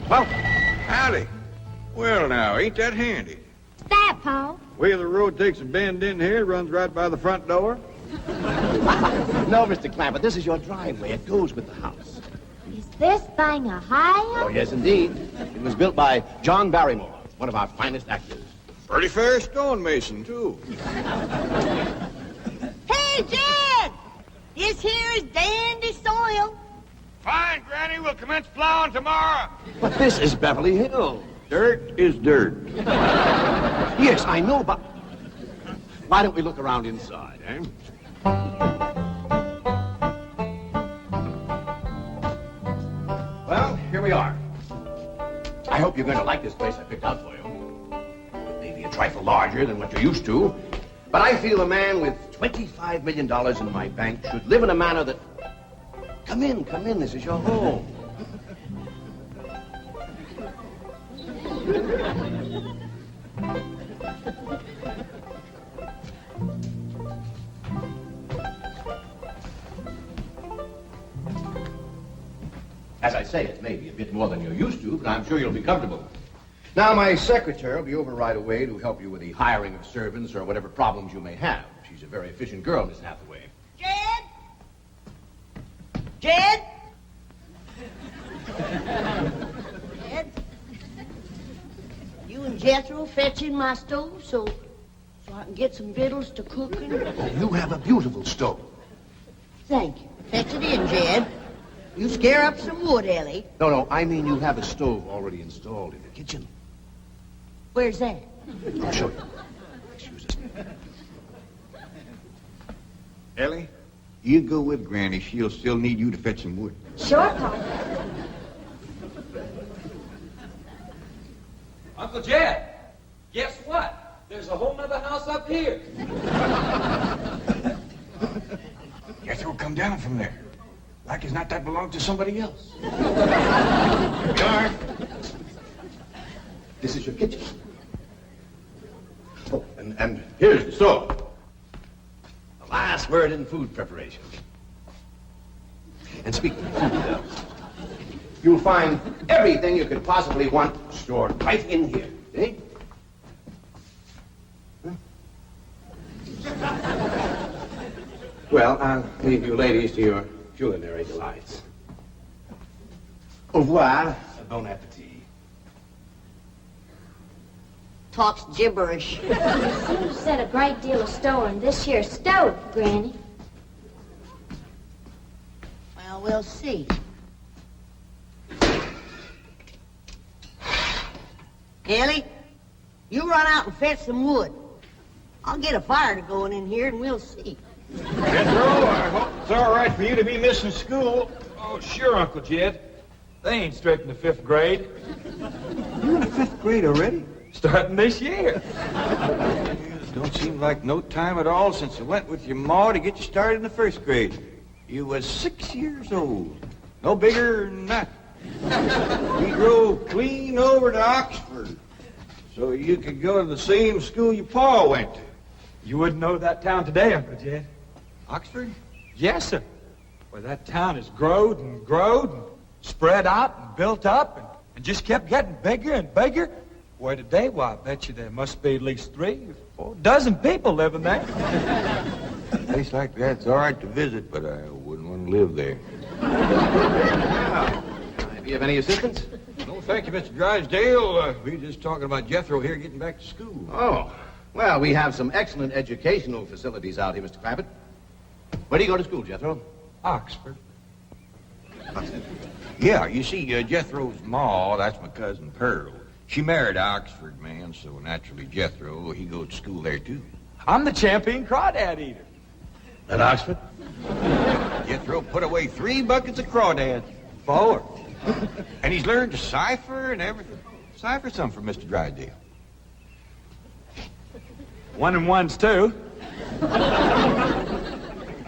Well, howdy. Well, now, ain't that handy? What's that, Pa? Way the road takes a bend in here, runs right by the front door. No, Mr. Clampett, this is your driveway. It goes with the house. Is this thing a highway? Oh, yes, indeed. It was built by John Barrymore, one of our finest actors. Pretty fair stonemason, too. Hey, Jed! This here is dandy soil. Fine, Granny. We'll commence plowing tomorrow. But this is Beverly Hills. Dirt is dirt. Yes, I know, but why don't we look around inside, eh? Well, here we are. I hope you're going to like this place I picked out for you. It may be a trifle larger than what you're used to, but I feel a man with $25 million in my bank should live in a manner that... Come in, this is your home. As I say, it may be a bit more than you're used to, but I'm sure you'll be comfortable. Now, my secretary will be over right away to help you with the hiring of servants or whatever problems you may have. She's a very efficient girl, Miss Hathaway. Jed? Jed? Jed? You and Jethro fetching my stove so I can get some victuals to cooking? Oh, you have a beautiful stove. Thank you. Fetch it in, Jed. You scare up some wood, Elly. No, I mean you have a stove already installed in the kitchen. Where's that? I'll show you. Excuse us. Elly, you go with Granny. She'll still need you to fetch some wood. Sure, Pa. Uncle Jed, guess what? There's a whole nother house up here. Jethro, come down from there. Like as not that belonged to somebody else. This is your kitchen. Oh, and here's the stove. The last word in food preparation. And speaking of food, you'll find everything you could possibly want stored right in here. Eh? Huh? Well, I'll leave you ladies to your culinary delights. Au revoir. Bon appetit. Talks gibberish. You seem to set a great deal of store in this here stove, Granny. Well, we'll see. Elly, you run out and fetch some wood. I'll get a fire to going in here and we'll see. Jethro, I hope it's all right for you to be missing school. Oh, sure, Uncle Jed. They ain't straight in the 5th grade. You're in the 5th grade already? Starting this year. Don't seem like no time at all since I went with your ma to get you started in the 1st grade. You was 6 years old. No bigger than that. We drove clean over to Oxford so you could go to the same school your pa went to. You wouldn't know that town today, Uncle Jed. Oxford? Yes, sir. Well, that town has growed and spread out and built up and just kept getting bigger and bigger. Why, today, why, I bet you there must be at least 3 or 4 dozen people living there. A place like that's all right to visit, but I wouldn't want to live there. Do you have any assistance? No, thank you, Mr. Drysdale. We were just talking about Jethro here getting back to school. Oh, well, we have some excellent educational facilities out here, Mr. Clampett. Where do you go to school, Jethro? Oxford. Yeah, you see, Jethro's ma, that's my cousin Pearl. She married an Oxford man, so naturally Jethro, he goes to school there, too. I'm the champion crawdad eater. At Oxford? Jethro put away 3 buckets of crawdads. 4. And he's learned to cipher and everything. Cipher some for Mr. Drysdale. 1 and 1's 2.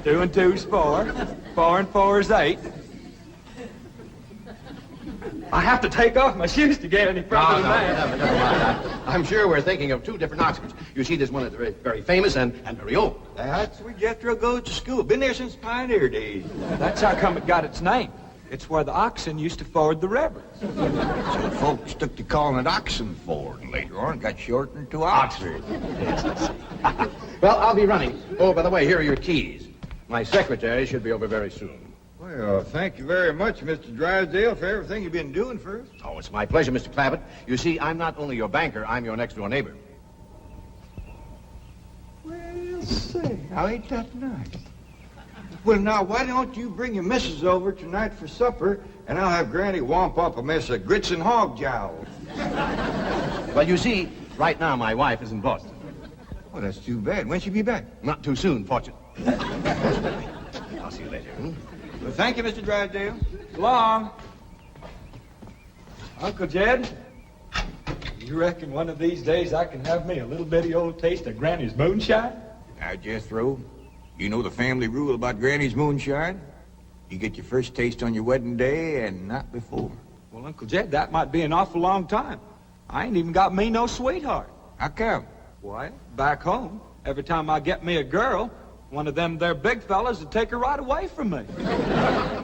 2 and 2's 4. 4 and 4's 8. I have to take off my shoes to get any further than that. Never mind. I'm sure we're thinking of 2 different Oxfords. You see, there's one that's very, very famous and very old. That's where Jethro goes to school. Been there since pioneer days. That's how come it got its name. It's where the oxen used to ford the river. So folks took to calling it Oxenford, and later on got shortened to Oxford. Yes, I see. Well, I'll be running. Oh, by the way, here are your keys. My secretary should be over very soon. Well, thank you very much, Mr. Drysdale, for everything you've been doing for us. Oh, it's my pleasure, Mr. Clampett. You see, I'm not only your banker, I'm your next-door neighbor. Well, say, now ain't that nice? Well, now, why don't you bring your missus over tonight for supper, and I'll have Granny womp up a mess of grits and hog jowls. Well, you see, right now my wife is in Boston. Well, that's too bad. When'll she be back? Not too soon, fortunately. I'll see you later. Well, thank you, Mr. Drysdale. So long. Uncle Jed, you reckon one of these days I can have me a little bitty old taste of Granny's moonshine? Now, Jethro, you know the family rule about Granny's moonshine? You get your first taste on your wedding day and not before. Well, Uncle Jed, that might be an awful long time. I ain't even got me no sweetheart. How come? Why, back home, every time I get me a girl, one of them there big fellas would take her right away from me.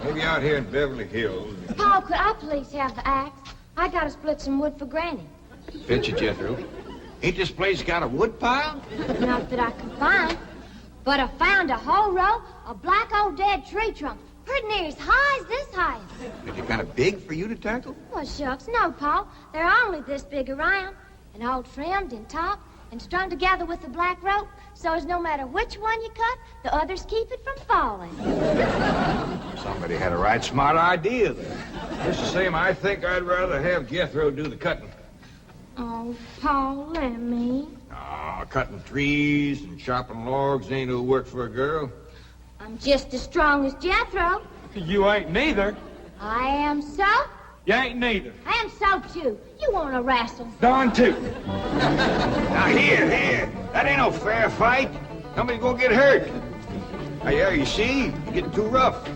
Maybe out here in Beverly Hills. Paul, could I please have the axe? I gotta split some wood for Granny. Pinch it, Jethro. Ain't this place got a wood pile? Not that I can find, but I found a whole row of black old dead tree trunks, pretty near as high as this height. Is it kind of big for you to tackle? Well, shucks, no, Paul. They're only this big around, and all trimmed and topped and strung together with the black rope, so as no matter which one you cut, the others keep it from falling. Somebody had a right smart idea there. Just the same, I think I'd rather have Jethro do the cutting. Oh, Paul, let me. Cutting trees and chopping logs ain't no work for a girl. I'm just as strong as Jethro. You ain't neither. I am so. You ain't neither. I am so, too. You want to wrestle? Darn too. Now, here. That ain't no fair fight. Somebody's gonna get hurt. Now, yeah, you see? You're getting too rough.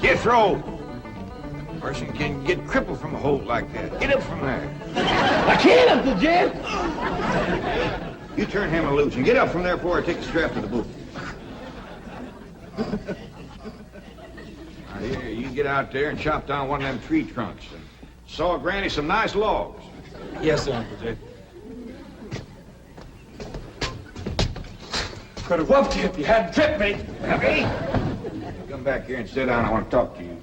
Jethro. A person can get crippled from a hold like that. Get up from there. I can't, Uncle Jed. You turn him loose and get up from there before I take the strap to the boot. Now, here, you get out there and chop down one of them tree trunks and saw Granny some nice logs. Yes, sir, Uncle Jed. Could have whooped you if you hadn't tripped me. Hey, come back here and sit down. I want to talk to you.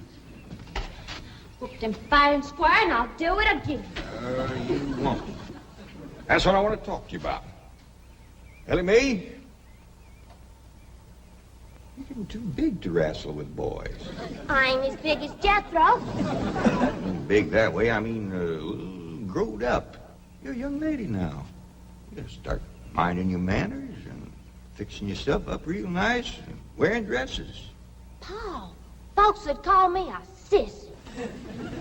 Whooped him fair and square, and I'll do it again. You won't. That's what I want to talk to you about. Elly Mae, you're getting too big to wrestle with boys. I ain't as big as Jethro. Big that way, I mean, growed up. You're a young lady now. You gotta start minding your manners and fixing yourself up real nice and wearing dresses. Paul, folks would call me a sissy. It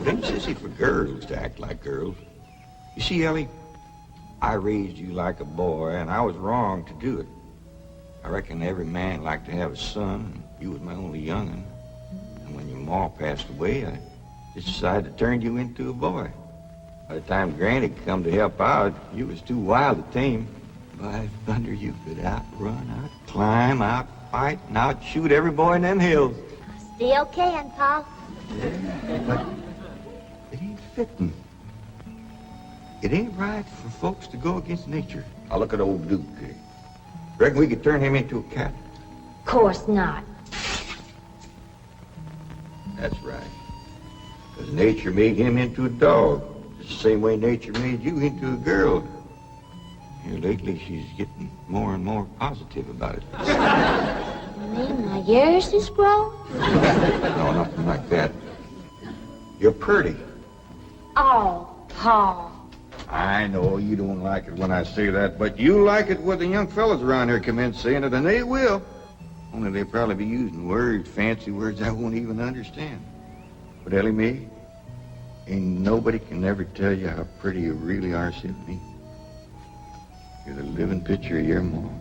ain't sissy for girls to act like girls. You see, Elly, I raised you like a boy, and I was wrong to do it. I reckon every man liked to have a son, and you was my only young'un. And when your ma passed away, I just decided to turn you into a boy. By the time Granny come to help out, you was too wild to tame. By thunder, you could outrun, out-climb, out-fight, and out-shoot every boy in them hills. I still can, Paul. Yeah, but it ain't fitting. It ain't right for folks to go against nature. Now look at old Duke. Reckon we could turn him into a cat? Of course not. That's right. Because nature made him into a dog. Just the same way nature made you into a girl. Here lately, she's getting more and more positive about it. You mean my years is grown? No, nothing like that. You're pretty. Oh, Paul. I know you don't like it when I say that, but you like it when the young fellas around here commence saying it, and they will. Only they'll probably be using words, fancy words I won't even understand. But Elly Mae, ain't nobody can ever tell you how pretty you really are, Symphony. You're the living picture of your mom.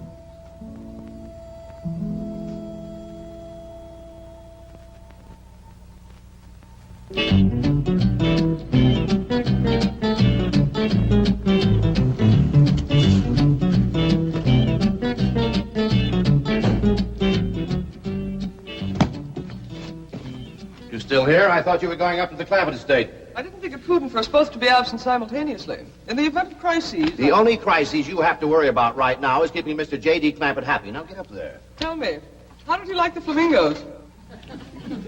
You still here? I thought you were going up to the Clampett estate. I didn't think it prudent for us both to be absent simultaneously. In the event of crises... The only crises you have to worry about right now is keeping Mr. J.D. Clampett happy. Now get up there. Tell me, how did you like the flamingos?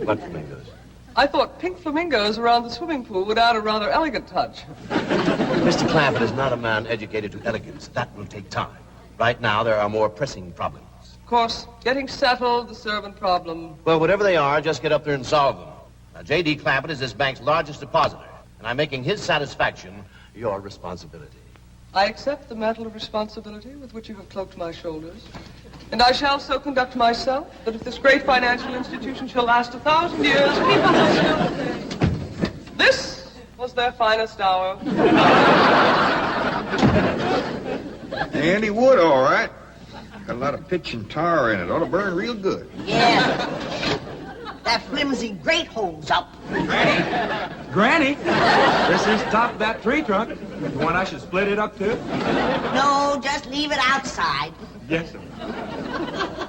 What flamingos? I thought pink flamingos around the swimming pool would add a rather elegant touch. Mr. Clampett is not a man educated to elegance. That will take time. Right now, there are more pressing problems. Of course, getting settled, the servant problem. Well, whatever they are, just get up there and solve them. Now, J.D. Clampett is this bank's largest depositor, and I'm making his satisfaction your responsibility. I accept the mantle of responsibility with which you have cloaked my shoulders, and I shall so conduct myself that if this great financial institution shall last 1,000 years, people will still say, this was their finest hour. Handy wood, all right. Got a lot of pitch and tar in it. Ought to burn real good. Yeah. That flimsy grate holds up. Granny, this is top of that tree trunk. You want I should split it up too? No, just leave it outside. Yes, sir.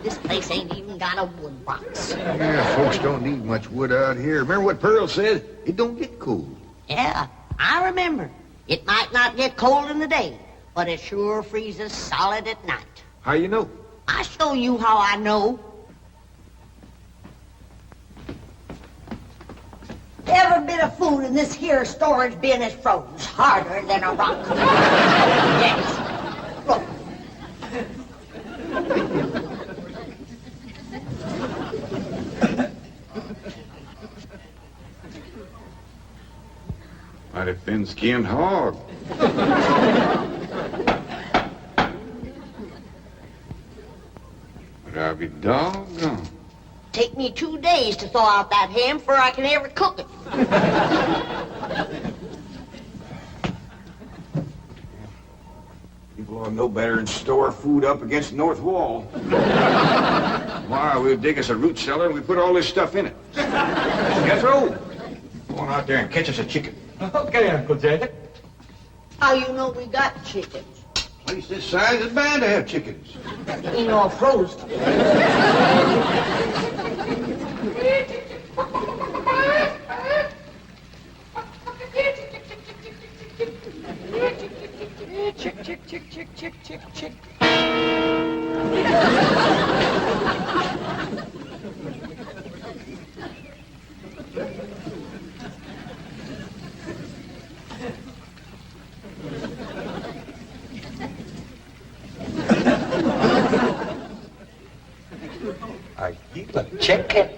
This place ain't even got a wood box. Yeah, folks don't need much wood out here. Remember what Pearl said? It don't get cold. Yeah, I remember. It might not get cold in the day, but it sure freezes solid at night. How you know? I'll show you how I know. Every bit of food in this here storage bin is froze harder than a rock. Yes. Look. Mighty thin-skinned hog. But I'll be doggone. Take me 2 days to thaw out that ham before I can ever cook it. People ought to know better than store food up against the north wall. Tomorrow we'll dig us a root cellar and we put all this stuff in it. Jethro, go on out there and catch us a chicken. Okay, Uncle Jay. How you know we got chickens? Place this size is bound to have chickens. Ain't all frozen. Chick, chick, chick, chick, chick, chick, chick. I keep a chicken.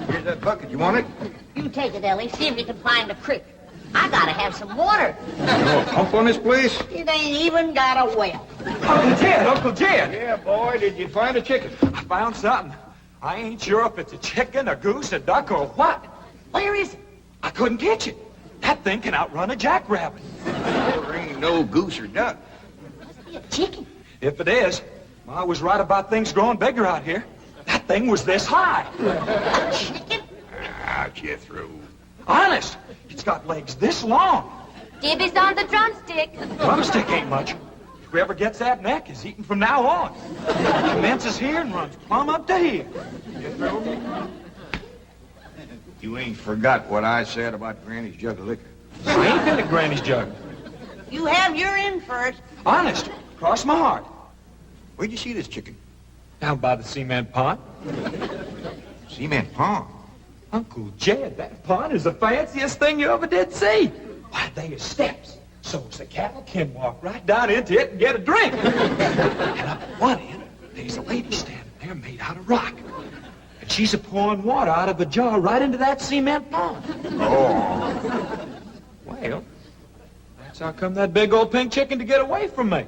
Here's that bucket. You want it? You take it, Elly. See if you can find a creek. I gotta have some water. No pump on this place? It ain't even got a well. Uncle Jed, Uncle Jed. Yeah, boy, did you find a chicken? I found something. I ain't sure if it's a chicken, a goose, a duck, or what. Where is it? I couldn't catch it. That thing can outrun a jackrabbit. There ain't no goose or duck. Must be a chicken. If it is, Ma was right about things growing bigger out here. That thing was this high. A chicken? Ah, Jethro. Honest, it's got legs this long. Gibby's on the drumstick. Drumstick ain't much. Whoever gets that neck is eating from now on. It commences here and runs plumb up to here. You ain't forgot what I said about Granny's jug of liquor. I ain't been to Granny's jug. You have your in for it. Honest, cross my heart. Where'd you see this chicken? Down by the cement pond. Cement pond. Uncle Jed, that pond is the fanciest thing you ever did see. Why, they are steps, so's the cattle can walk right down into it and get a drink. And up at one end, there's a lady standing there made out of rock. And she's a-pouring water out of a jar right into that cement pond. Oh. Well, that's how come that big old pink chicken to get away from me.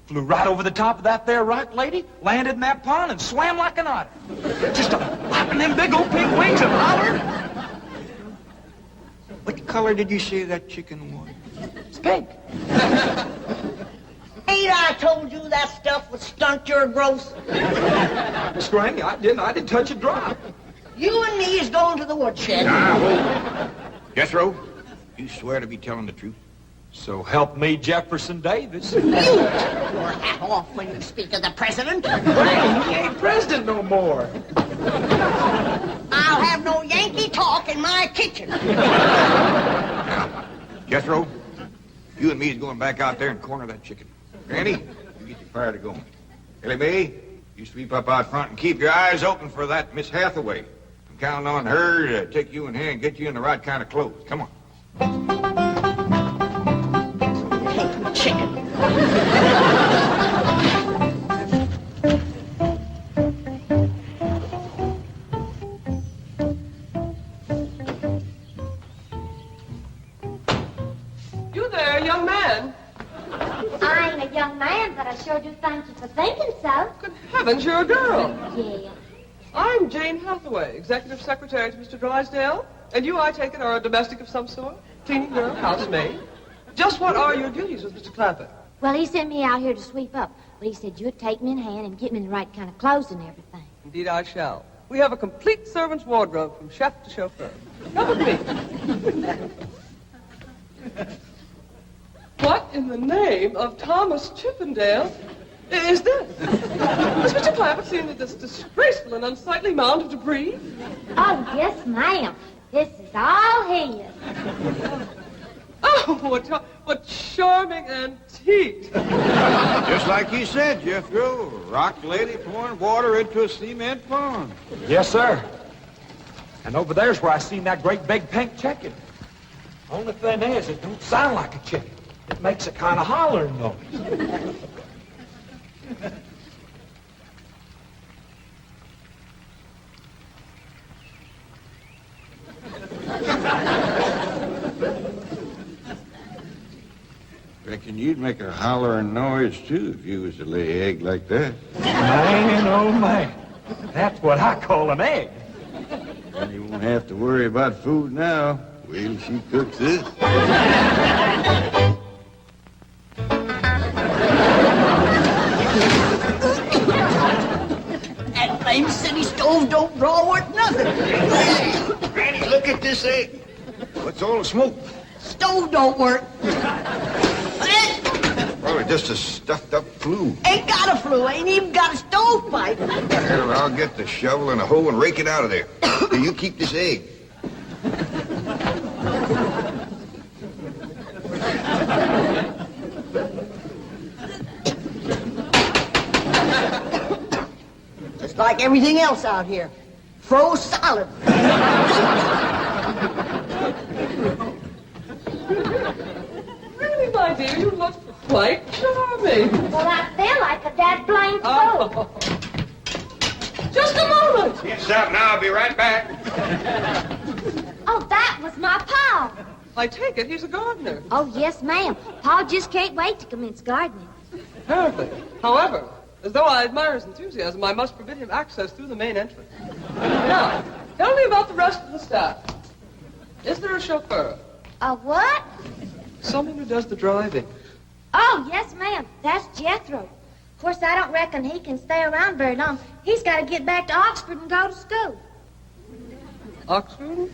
Flew right over the top of that there rock lady, landed in that pond, and swam like an otter. Just flapping them big old pink wings and hollering. What color did you say that chicken was? It's pink. Ain't I told you that stuff would stunt your growth? Miss Granny, I didn't touch a drop. You and me is going to the woodshed. Now, hold. Jethro, you swear to be telling the truth? So help me, Jefferson Davis. You take your hat off when you speak of the president. He ain't president no more. I'll have no Yankee talk in my kitchen. Jethro, you and me is going back out there and corner that chicken. Granny, you get your fire to going. Elly May, you sweep up out front and keep your eyes open for that Miss Hathaway. I'm counting on her to take you in hand and get you in the right kind of clothes. Come on. Hate chicken. You there, young man? I ain't a young man, but I sure do thank you for thinking so. Good heavens, you're a girl. Yeah. I'm Jane Hathaway, executive secretary to Mr. Drysdale. And you, I take it, are a domestic of some sort? Cleaning girl, housemaid? Just what are your duties with Mr. Clampett? Well, he sent me out here to sweep up, but he said you'd take me in hand and get me in the right kind of clothes and everything. Indeed, I shall. We have a complete servant's wardrobe from chef to chauffeur. Come with me. What in the name of Thomas Chippendale is this? Has Mr. Clampett seen this disgraceful and unsightly mound of debris? Oh, yes, ma'am. This is all his. Oh, what charming antiques. Just like you said, Jethro. Rock lady pouring water into a cement pond. Yes, sir. And over there's where I seen that great big pink chicken. Only thing is, it don't sound like a chicken. It makes a kind of hollering noise. Reckon you'd make a hollering noise, too, if you was to lay egg like that. Man, oh, man. That's what I call an egg. And you won't have to worry about food now. Wait till she cooks this. That blame city stove don't draw worth nothing. Granny, look at this egg. What's all the smoke? Stove don't work. Probably just a stuffed-up flue. Ain't got a flue, ain't even got a stovepipe. Well, I'll get the shovel and a hoe and rake it out of there. You keep this egg. Just like everything else out here. Froze solid. Really, my dear, you look quite charming. Well, I feel like a dad blamed fool. Oh. Just a moment. You stop now, I'll be right back. Oh, that was my pa. I take it he's a gardener. Oh, yes, ma'am. Pa just can't wait to commence gardening. Apparently. However, as though I admire his enthusiasm, I must forbid him access through the main entrance. Now, tell me about the rest of the staff. Is there a chauffeur? A what? Someone who does the driving. Oh, yes, ma'am. That's Jethro. Of course, I don't reckon he can stay around very long. He's got to get back to Oxford and go to school. Oxford?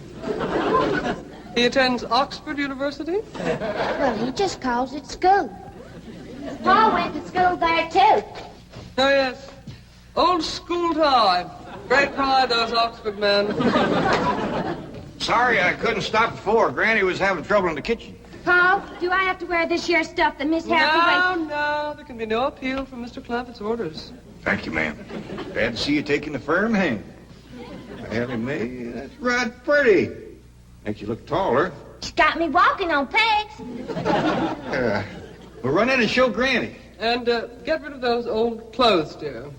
He attends Oxford University? Well, he just calls it school. Pa went to school there, too. Oh, yes. Old school time. Great pride, those Oxford men. Sorry I couldn't stop before. Granny was having trouble in the kitchen. Pa, do I have to wear this here stuff that Miss Hathaway... No, there can be no appeal from Mr. Clampett's orders. Thank you, ma'am. Glad to see you taking the firm hand. Elly May, that's right pretty. Makes you look taller. She's got me walking on pegs. We'll run in and show Granny. And get rid of those old clothes, dear.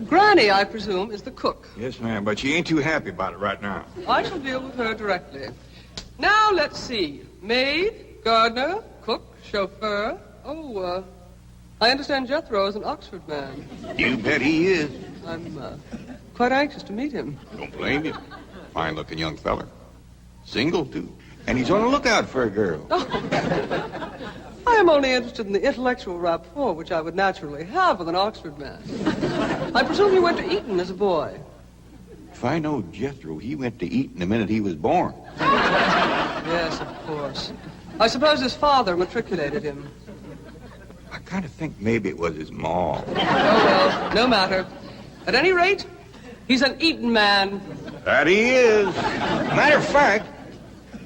Granny, I presume, is the cook. Yes, ma'am, but she ain't too happy about it right now. I shall deal with her directly. Now, let's see. Maid, gardener, cook, chauffeur. Oh, I understand Jethro is an Oxford man. You bet he is. I'm quite anxious to meet him. Don't blame you. Fine-looking young feller. Single, too. And he's on the lookout for a girl. Oh. I am only interested in the intellectual rapport which I would naturally have with an Oxford man. I presume you went to Eton as a boy. If I know Jethro, he went to eating the minute he was born. Yes, of course. I suppose his father matriculated him. I kind of think maybe it was his ma. Oh, well, no matter. At any rate, he's an eating man. That he is. Matter of fact,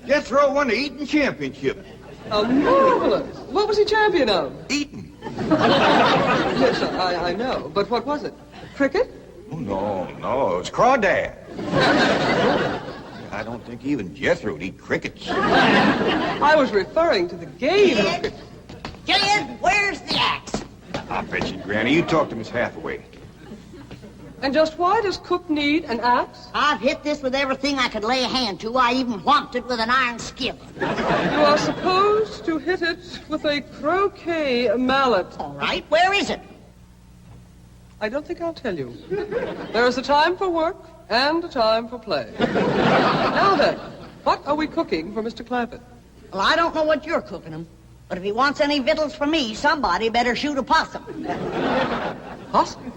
Jethro won the eating championship. Oh, marvelous. What was he champion of? Eating. Yes, I know. But what was it? Cricket? Oh, no, it was crawdad. I don't think even Jethro would eat crickets. I was referring to the game of cricket. Kid, where's the axe? I bet you, Granny, you talk to Miss Hathaway. And just why does Cook need an axe? I've hit this with everything I could lay a hand to. I even whomped it with an iron skillet. You are supposed to hit it with a croquet mallet. All right, where is it? I don't think I'll tell you. There is a time for work and a time for play. Now then, what are we cooking for Mr. Clampett? Well, I don't know what you're cooking him, but if he wants any victuals from me, somebody better shoot a possum. Possum?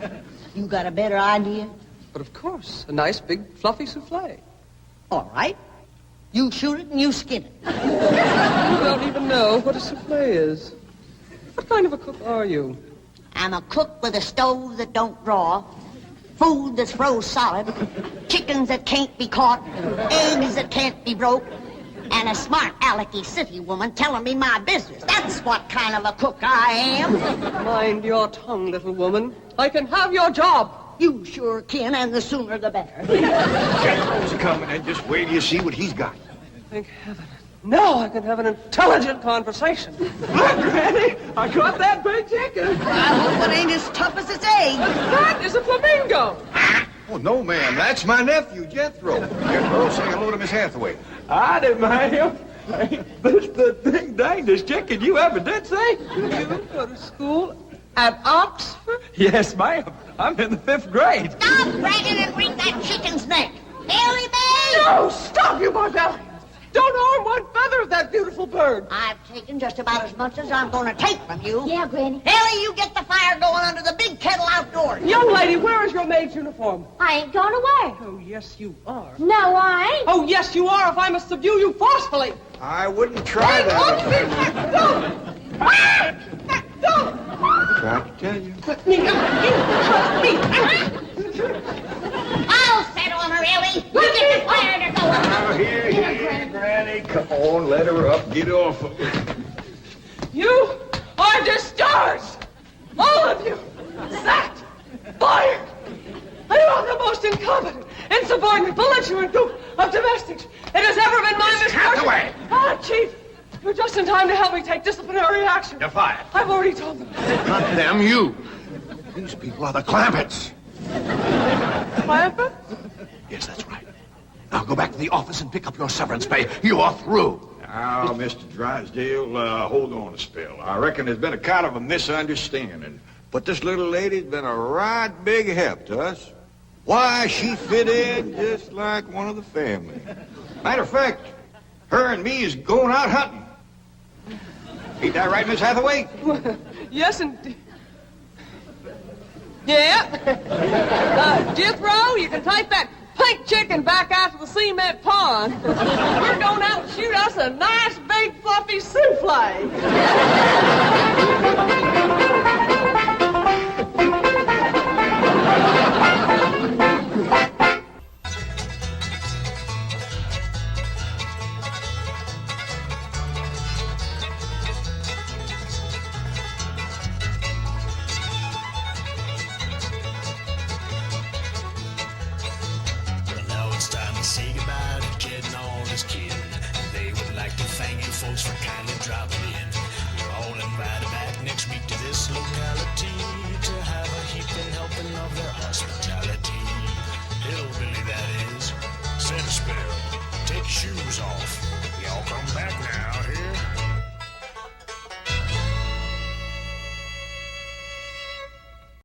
You got a better idea? But of course, a nice big fluffy souffle. All right. You shoot it and you skin it. You don't even know what a souffle is. What kind of a cook are you? I'm a cook with a stove that don't draw, food that's froze solid, chickens that can't be caught, eggs that can't be broke, and a smart alecky city woman telling me my business. That's what kind of a cook I am. Mind your tongue, little woman. I can have your job. You sure can, and the sooner the better. Jethro's coming, and just wait till you see what he's got. Thank heaven. Now I can have an intelligent conversation. Look, Granny, I caught that big chicken. I hope it ain't as tough as its egg. That is a flamingo. Oh, no, ma'am. That's my nephew, Jethro. Jethro, say hello to Miss Hathaway. I didn't mind him. Ain't this the ding dangest chicken you ever did see? You go to school at Oxford? Yes, ma'am. I'm in the 5th grade. Stop bragging and wring that chicken's neck. Elly, Baer! No, stop, you barbarians. Don't harm one feather of that beautiful bird. I've taken just about as much as I'm going to take from you. Yeah, Granny. Elly, you get the fire going under the big kettle outdoors. Young lady, where is your maid's uniform? I ain't going away. Oh, yes, you are. No, I ain't. Oh, yes, you are, if I must subdue you forcefully. I wouldn't try that. Don't! Tried to tell you. Let me out. You trust me. I'll set on her, Elly. You get the fire to go. Now, here, Granny. Come on, let her up. Get off of her. You are discharged. All of you. Sacked. Fired. You are the most incompetent, insubordinate, belligerent group of domestics it has ever been my misfortune. Hathaway! Ah, Chief, you're just in time to help me take disciplinary action. You're fired. I've already told them. Not them, you. These people are the Clampetts. Clampett? Yes, that's right. Now go back to the office and pick up your severance pay. You are through. Now, Mr. Drysdale, hold on a spell. I reckon there's been a kind of a misunderstanding. But this little lady's been a right big help to us. Why, she fit in just like one of the family. Matter of fact, her and me is going out hunting. Ain't that right, Miss Hathaway? Yes, indeed. Yeah. Jethro, you can take that pink chicken back out to the cement pond. We're going out and shoot us a nice, big, fluffy souffle. For kindly dropping in. You're all invited back next week to this locality to have a heaping helping of their hospitality. Hillbilly, that is. Set a spell. Take your shoes off. Y'all come back